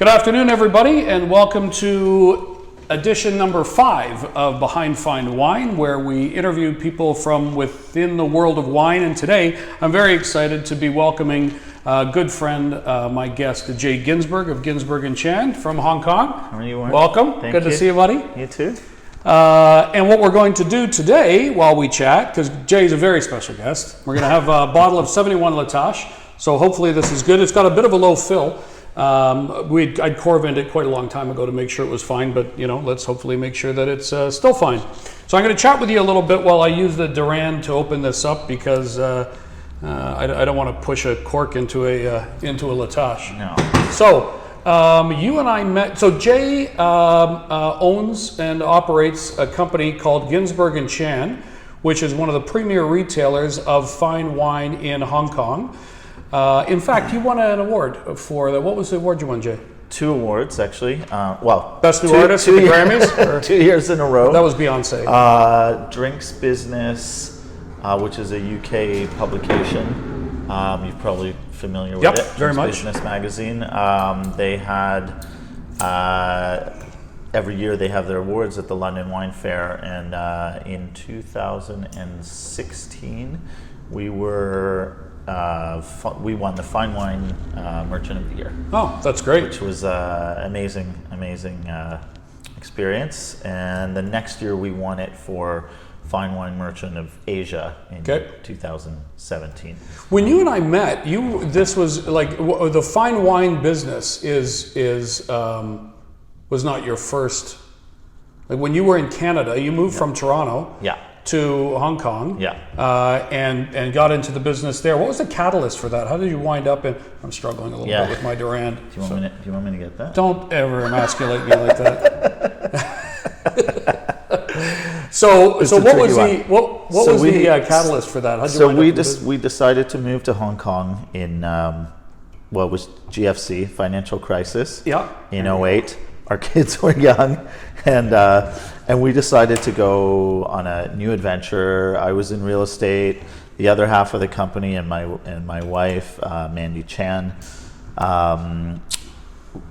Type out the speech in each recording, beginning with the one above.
Good afternoon, everybody, and welcome to edition number 5 of Behind Fine Wine, where we interview people from within the world of wine. And today, I'm very excited to be welcoming a good friend, my guest, Jay Ginsberg of Ginsberg+Chan from Hong Kong. How are you? Welcome. Thank Good you. to see you, buddy. You too. And what we're going to do today, while we chat, because Jay's a very special guest, we're going to have a bottle of 71 La Tache. So hopefully this is good. It's got a bit of a low fill. I'd Corvin it quite a long time ago to make sure it was fine, but let's hopefully make sure that it's still fine. So I'm going to chat with you a little bit while I use the Durand to open this up, because I don't want to push a cork into a La Tache. No. So you and I met. So Jay owns and operates a company called Ginsberg+Chan, which is one of the premier retailers of fine wine in Hong Kong. In fact, you won an award for that. What was the award you won, Jay? 2 awards, actually. Best New Artist at the Grammys? 2 years in a row. That was Beyonce. Drinks Business, which is a UK publication. You're probably familiar with it. Very Drinks much. Business magazine. They had, every year they have their awards at the London Wine Fair. And in 2016, we won the Fine Wine Merchant of the Year. Oh, that's great. Which was amazing experience. And the next year we won it for Fine Wine Merchant of Asia in 2017. When you and I met, this was like the fine wine business was not your first. Like when you were in Canada, you moved from Toronto. Yeah. To Hong Kong, and got into the business there. What was the catalyst for that? How did you wind up in? I'm struggling a little bit with my Durand. Do you want me to get that? Don't ever emasculate me like that. So what was the catalyst for that? We decided to move to Hong Kong in what was GFC, financial crisis. Yeah. In 2008. Our kids were young, and we decided to go on a new adventure. I was in real estate. The other half of the company and my wife, Mandy Chan,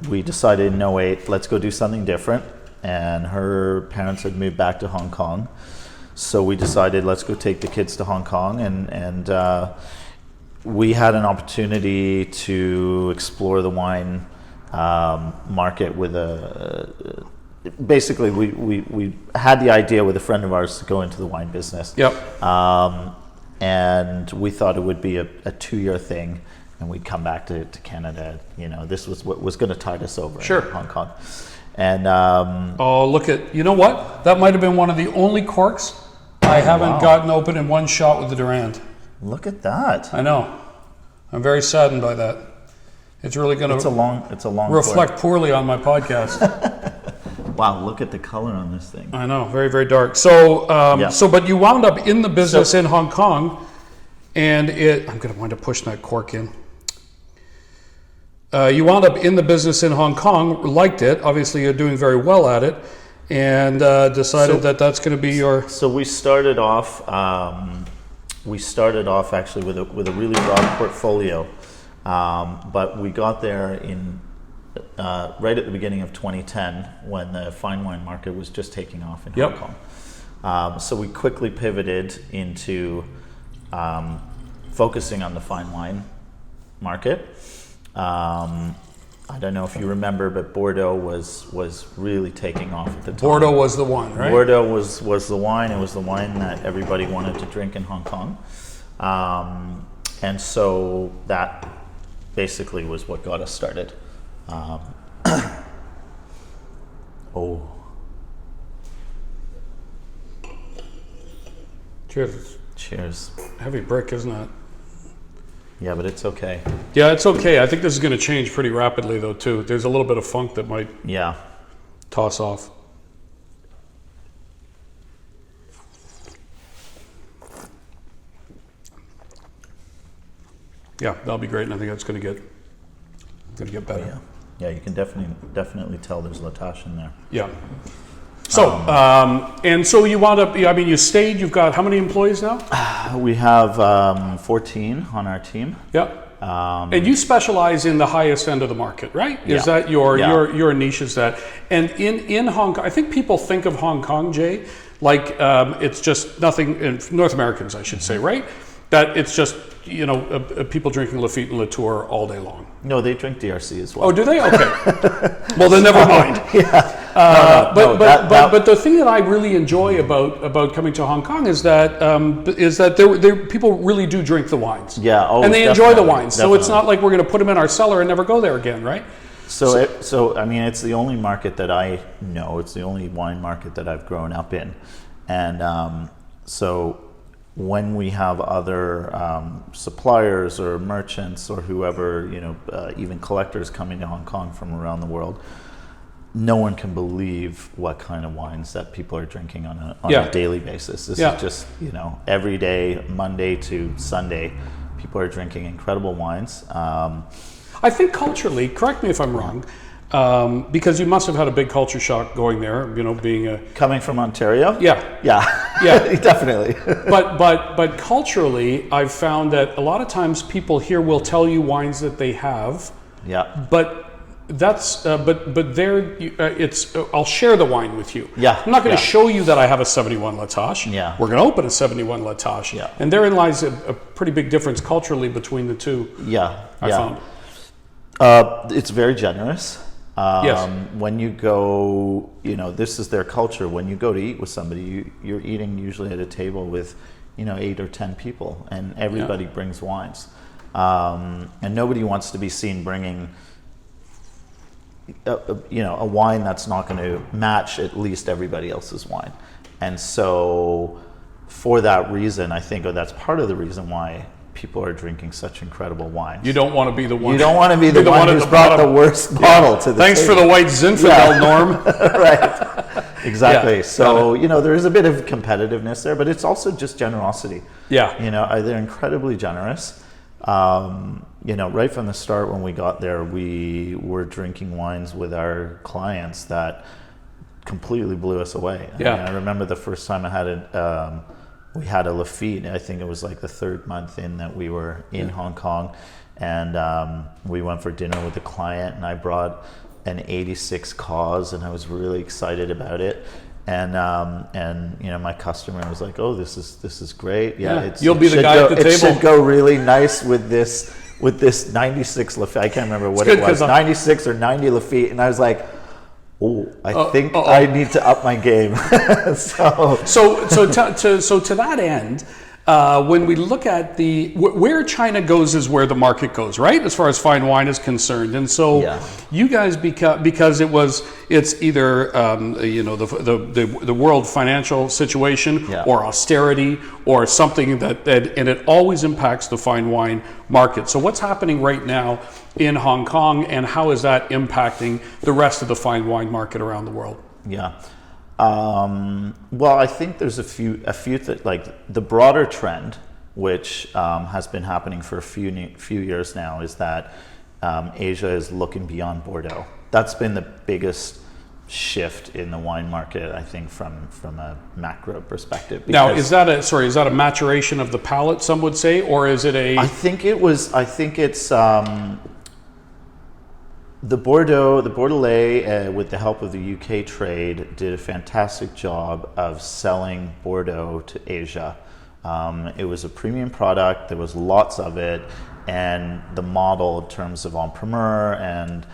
we decided in 2008, let's go do something different. And her parents had moved back to Hong Kong, so we decided let's go take the kids to Hong Kong, and we had an opportunity to explore the wine market with basically we had the idea with a friend of ours to go into the wine business. Yep. And we thought it would be a 2-year thing, and we'd come back to Canada. This was what was going to tide us over. Sure. In Hong Kong. And look at, you know what? That might have been one of the only corks I haven't gotten open in one shot with the Durand. Look at that. I know. I'm very saddened by that. It's really going to reflect poorly on my podcast. Wow, look at the color on this thing. I know, very, very dark. So, but you wound up in the business in Hong Kong, and I'm going to wind up pushing that cork in. You wound up in the business in Hong Kong, liked it. Obviously, you're doing very well at it, and decided that's going to be your. So we started off. Actually with a really broad portfolio. But we got there in right at the beginning of 2010 when the fine wine market was just taking off in Hong Kong. So we quickly pivoted into focusing on the fine wine market. I don't know if you remember, but Bordeaux was really taking off at the time. Bordeaux was the one, right? Bordeaux was the wine. It was the wine that everybody wanted to drink in Hong Kong. And so that basically was what got us started. Cheers. Cheers. Heavy brick, isn't it? Yeah, but it's okay. Yeah, it's okay. I think this is going to change pretty rapidly, though, too. There's a little bit of funk that might toss off. Yeah, that'll be great, and I think that's going to get better. Yeah, you can definitely tell there's La Tache in there. Yeah. So, and so you wound up, I mean, you stayed, you've got how many employees now? We have 14 on our team. Yeah. And you specialize in the highest end of the market, right? Is Yeah. that your Yeah. your niche? Is that? And in Hong Kong, I think people think of Hong Kong, Jay, like it's just nothing. In North Americans, I should say, right? That it's just people drinking Lafite and Latour all day long. No, they drink DRC as well. Oh, do they? Okay. Well, then never mind. But the thing that I really enjoy about coming to Hong Kong is that people really do drink the wines. Yeah, oh, and they enjoy the definitely, wines. So it's not like we're going to put them in our cellar and never go there again, right? So I mean, it's the only market that I know. It's the only wine market that I've grown up in, and so when we have other suppliers or merchants or whoever, even collectors coming to Hong Kong from around the world, no one can believe what kind of wines that people are drinking on a daily basis. This is just, every day, Monday to Sunday, people are drinking incredible wines. I think culturally, correct me if I'm wrong, because you must have had a big culture shock going there, being a... Coming from Ontario? Yeah, Definitely. but culturally, I've found that a lot of times people here will tell you wines that they have. Yeah. But that's but there it's I'll share the wine with you. Yeah. I'm not going to show you that I have a 71 La Tache. Yeah. We're going to open a 71 La Tache. Yeah. And therein lies a pretty big difference culturally between the two. Yeah. I found. It's very generous. Yes. When you go, this is their culture. When you go to eat with somebody, you're eating usually at a table with, 8 or 10 people, and everybody brings wines. And nobody wants to be seen bringing, a wine that's not going to match at least everybody else's wine. And so, for that reason, I think that's part of the reason why people are drinking such incredible wines. You don't want to be the one. You don't want to be the one who's brought the worst bottle to the Thanks table. for the white Zinfandel, Norm. Right. Exactly. Yeah, so, there is a bit of competitiveness there, but it's also just generosity. Yeah. They're incredibly generous. Right from the start when we got there, we were drinking wines with our clients that completely blew us away. Yeah. I remember the first time we had a Lafite. I think it was like the third month in that we were in Hong Kong, and we went for dinner with the client, and I brought an 86 Cause, and I was really excited about it. And my customer was like, "Oh, this is great. Yeah, you'll be the guy at the table. It should go really nice with this 96 Lafite. I can't remember what it was, 96 or 90 Lafite." And I was like, "Oh, I think I need to up my game." So to that end, when we look at where China goes is where the market goes, right? As far as fine wine is concerned, and so you guys because it's either the world financial situation or austerity or something that and it always impacts the fine wine market. So what's happening right now in Hong Kong, and how is that impacting the rest of the fine wine market around the world? Yeah. Well, I think there's a few that, like, the broader trend, which has been happening for a few years now, is that Asia is looking beyond Bordeaux. That's been the biggest shift in the wine market, I think, from a macro perspective. Now, is that a maturation of the palate, some would say, or is it a? I think it's. The Bordelais, with the help of the UK trade, did a fantastic job of selling Bordeaux to Asia. It was a premium product. There was lots of it, and the model in terms of en primeur and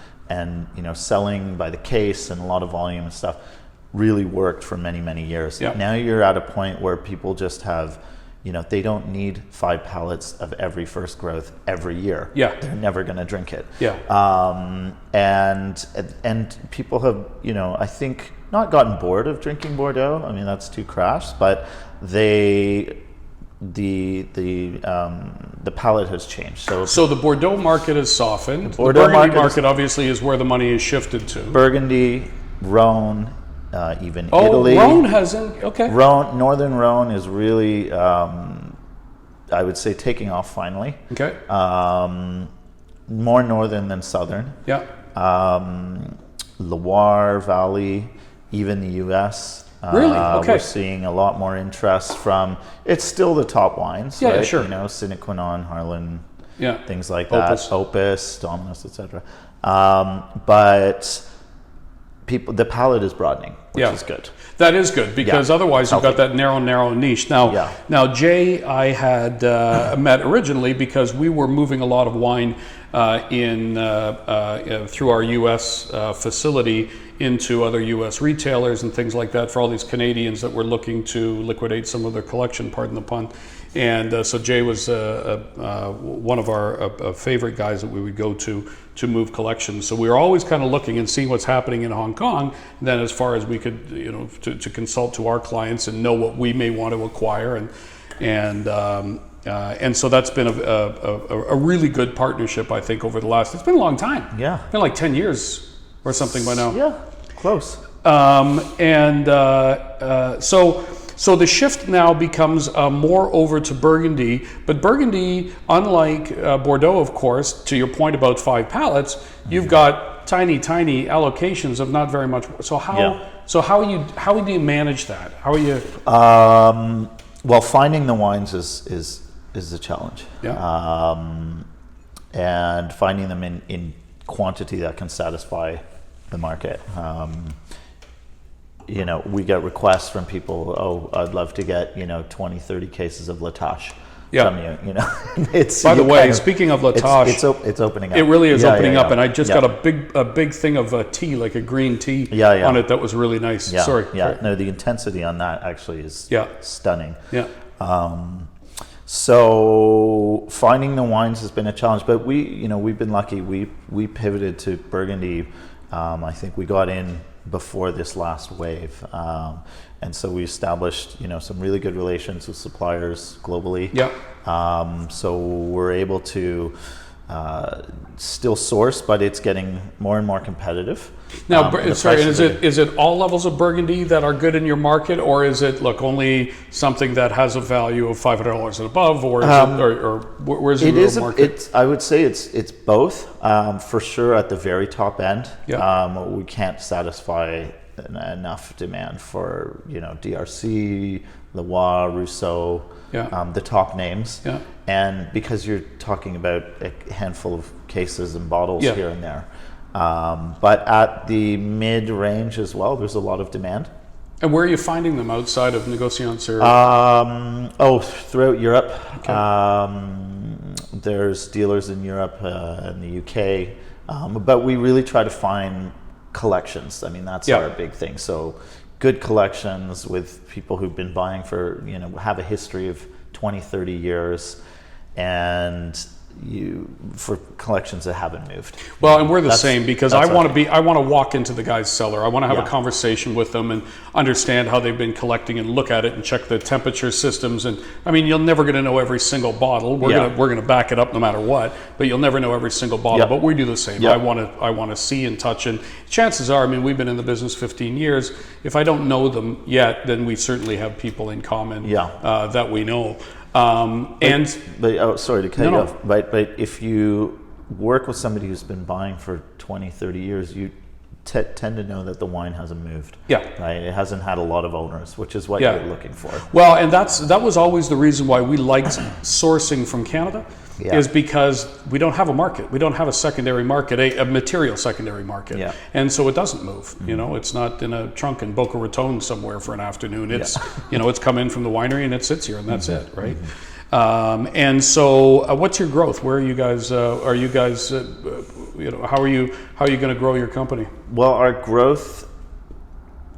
selling by the case and a lot of volume and stuff really worked for many years. Yep. Now you're at a point where people just have. They don't need 5 pallets of every first growth every year. Yeah. They're never going to drink it. Yeah. And people have, I think, not gotten bored of drinking Bordeaux. I mean, that's too crass, but the palate has changed. So the Bordeaux market has softened. The Bordeaux Burgundy market market obviously is where the money is shifted to. Burgundy, Rhone, even Italy. Rhone hasn't. Okay. Rhone, northern Rhone is really, I would say, taking off finally. Okay. More northern than southern. Yeah. Loire Valley, even the U.S. Really? Okay. We're seeing a lot more interest from. It's still the top wines. Yeah, right? sure. Sine Que Non, Harlan, Yeah. things like that. Opus. Opus, Dominus, etc. But the palette is broadening, which is good. That is good, because otherwise you've got Healthy. that narrow niche. Now Jay, I had met originally because we were moving a lot of wine through our U.S. Facility into other U.S. retailers and things like that for all these Canadians that were looking to liquidate some of their collection, pardon the pun. And so Jay was one of our favorite guys that we would go to move collections. So we were always kind of looking and seeing what's happening in Hong Kong. And then as far as we could, to consult to our clients and know what we may want to acquire, and so that's been a really good partnership, I think, over the last. It's been a long time. Yeah, it's been like 10 years or something by now. Yeah, close. So the shift now becomes more over to Burgundy, but Burgundy, unlike Bordeaux, of course, to your point about 5 pallets, you've got tiny allocations of not very much. So how do you manage that? How are you? Well, finding the wines is the challenge. Yeah. And finding them in quantity that can satisfy the market. We get requests from people, I'd love to get, 20, 30 cases of La Tache from you, It's, by the way, speaking of La Tache, it's opening up. It really is opening up, and I just got a big thing of tea, like a green tea on it that was really nice. Yeah, Sorry. No, the intensity on that actually is stunning. Yeah. So finding the wines has been a challenge, but we've been lucky. We pivoted to Burgundy. I think we got in before this last wave, and so we established some really good relations with suppliers globally. Yeah. So we're able to still source, but it's getting more and more competitive. Now, sorry, is it all levels of Burgundy that are good in your market, or is it only something that has a value of $500 and above, or where's your market? I would say it's both. For sure, at the very top end, we can't satisfy enough demand for DRC, Loire, Rousseau, the top names. Yeah. And because you're talking about a handful of cases and bottles here and there. But at the mid-range as well, there's a lot of demand. And where are you finding them outside of Negociants? Throughout Europe. Okay. There's dealers in Europe and the UK. But we really try to find collections. I mean, that's our big thing. So good collections with people who've been buying for, have a history of 20, 30 years. And for collections that haven't moved. Well, and we're the same, because I want to walk into the guy's cellar. I want to have a conversation with them and understand how they've been collecting and look at it and check the temperature systems. And I mean, you're never going to know every single bottle. We're going to back it up no matter what, but you'll never know every single bottle. But we do the same. I want to see and touch, and chances are, I mean, we've been in the business 15 years. If I don't know them yet, then we certainly have people in common that we know. Sorry to cut you off, but if you work with somebody who's been buying for 20, 30 years, you tend to know that the wine hasn't moved. Yeah. Right? It hasn't had a lot of owners, which is what you're looking for. Well, and that was always the reason why we liked sourcing from Canada, is because we don't have a market. We don't have a secondary market, a material secondary market. Yeah. And so it doesn't move. Mm-hmm. It's not in a trunk in Boca Raton somewhere for an afternoon. It's, it's come in from the winery and it sits here, and that's it, right? Mm-hmm. And so what's your growth? Where are you guys, how are you going to grow your company? Well, our growth,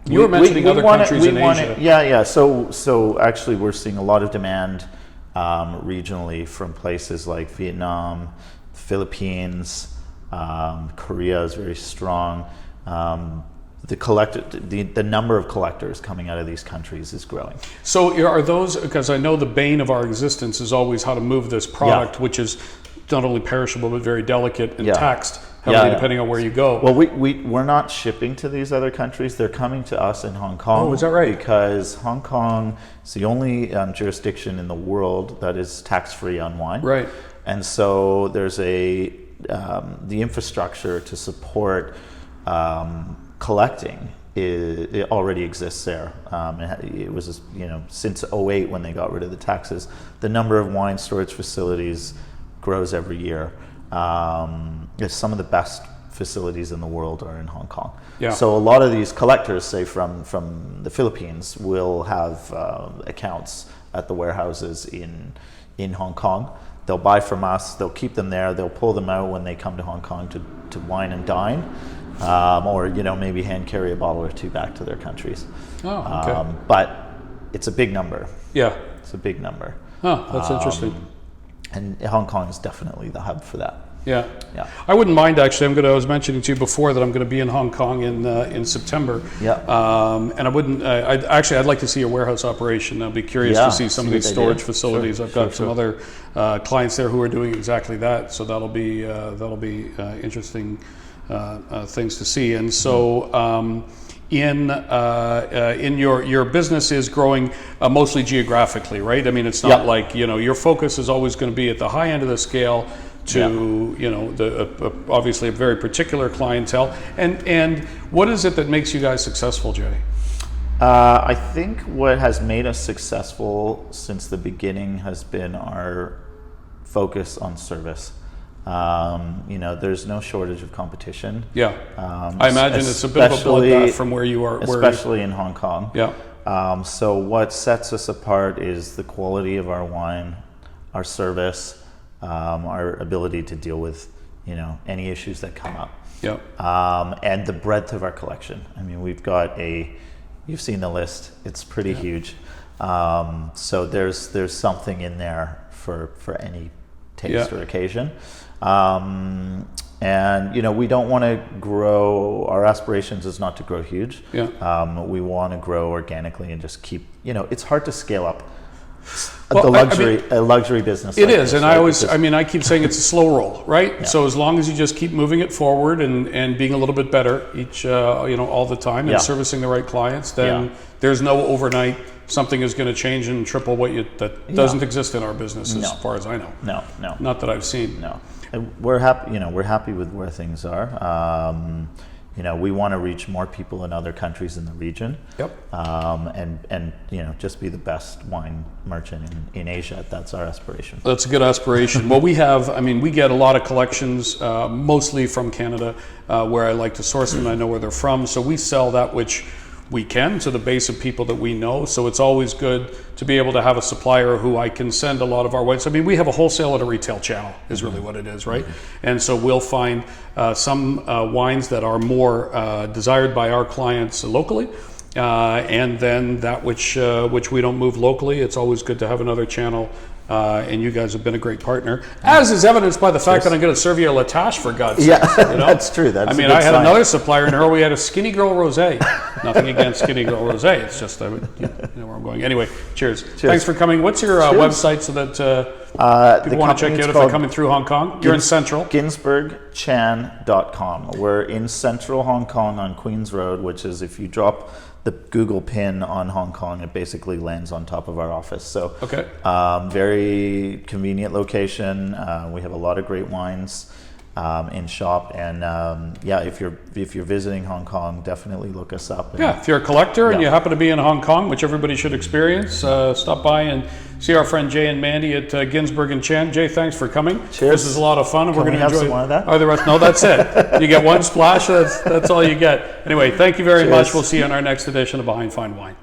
you were mentioning other countries in Asia. So actually we're seeing a lot of demand regionally from places like Vietnam, Philippines, Korea is very strong. The number of collectors coming out of these countries is growing. So are those, because I know the bane of our existence is always how to move this product, which is not only perishable but very delicate and taxed heavily depending on where you go. Well, we're not shipping to these other countries. They're coming to us in Hong Kong. Oh, is that right? Because Hong Kong is the only jurisdiction in the world that is tax-free on wine. Right. And so there's the infrastructure to support collecting. It already exists there. It was since 2008 when they got rid of the taxes. The number of wine storage facilities grows every year. Some of the best facilities in the world are in Hong Kong. Yeah. So a lot of these collectors, say from the Philippines, will have accounts at the warehouses in Hong Kong. They'll buy from us, they'll keep them there, they'll pull them out when they come to Hong Kong to wine and dine, or maybe hand carry a bottle or two back to their countries. Oh, okay. But it's a big number. Yeah. It's a big number. Oh, that's interesting. And Hong Kong is definitely the hub for that. Yeah. Yeah. I wouldn't mind actually. I was mentioning to you before that I'm going to be in Hong Kong in September. Yeah. And I wouldn't. I'd like to see a warehouse operation. I'd be curious to see some of these storage facilities. Sure, I've got some sure. other clients there who are doing exactly that. So that'll be interesting things to see. And so. In your business is growing mostly geographically, right? I mean, it's not like your focus is always going to be at the high end of the scale to obviously a very particular clientele. And what is it that makes you guys successful, Jay? I think what has made us successful since the beginning has been our focus on service. There's no shortage of competition. Yeah, I imagine it's a bit of a bloodbath from where you are. Especially in Hong Kong. Yeah. So what sets us apart is the quality of our wine, our service, our ability to deal with, any issues that come up. Yeah. And the breadth of our collection. I mean, we've got you've seen the list. It's pretty huge. So there's something in there for any taste or occasion. And we don't want to grow. Our aspirations is not to grow huge. Yeah. We want to grow organically and just keep. It's hard to scale up Well, a luxury business. It like is, this, and right? I keep saying it's a slow roll, right? Yeah. So as long as you just keep moving it forward and being a little bit better each, all the time, and servicing the right clients, then there's no overnight. Something is going to change and triple that doesn't exist in our business as far as I know. No. Not that I've seen. No. And we're happy. We're happy with where things are. We want to reach more people in other countries in the region. Yep. And just be the best wine merchant in Asia. That's our aspiration. That's a good aspiration. Well, we get a lot of collections, mostly from Canada, where I like to source them. I know where they're from. So we sell that which we can to the base of people that we know. So it's always good to be able to have a supplier who I can send a lot of our wines. I mean, we have a wholesale and a retail channel is really what it is, right? And so we'll find some wines that are more desired by our clients locally. And then that which we don't move locally, it's always good to have another channel. And you guys have been a great partner, as is evidenced by the fact that I'm going to serve you a La Tache, for God's sake. Yeah, that's true. That's I had another supplier in Earl. We had a Skinny Girl Rosé. Nothing against Skinny Girl Rosé. It's just where I'm going. Anyway, cheers. Thanks for coming. What's your website so that people want to check you out if they're coming through Hong Kong? You're in Central. Ginsberg+Chan.com. We're in Central Hong Kong on Queens Road, which is if you drop the Google pin on Hong Kong, it basically lands on top of our office. So very convenient location. We have a lot of great wines in shop, and if you're visiting Hong Kong, definitely look us up. If you're a collector and you happen to be in Hong Kong, which everybody should experience, stop by and see our friend Jay and Mandy at Ginsberg+Chan. Jay, thanks for coming. Cheers. This is a lot of fun, and we're going to enjoy some more of that? the rest. No, that's it. You get one splash. That's all you get. Anyway, thank you very much. We'll see you on our next edition of Behind Fine Wine.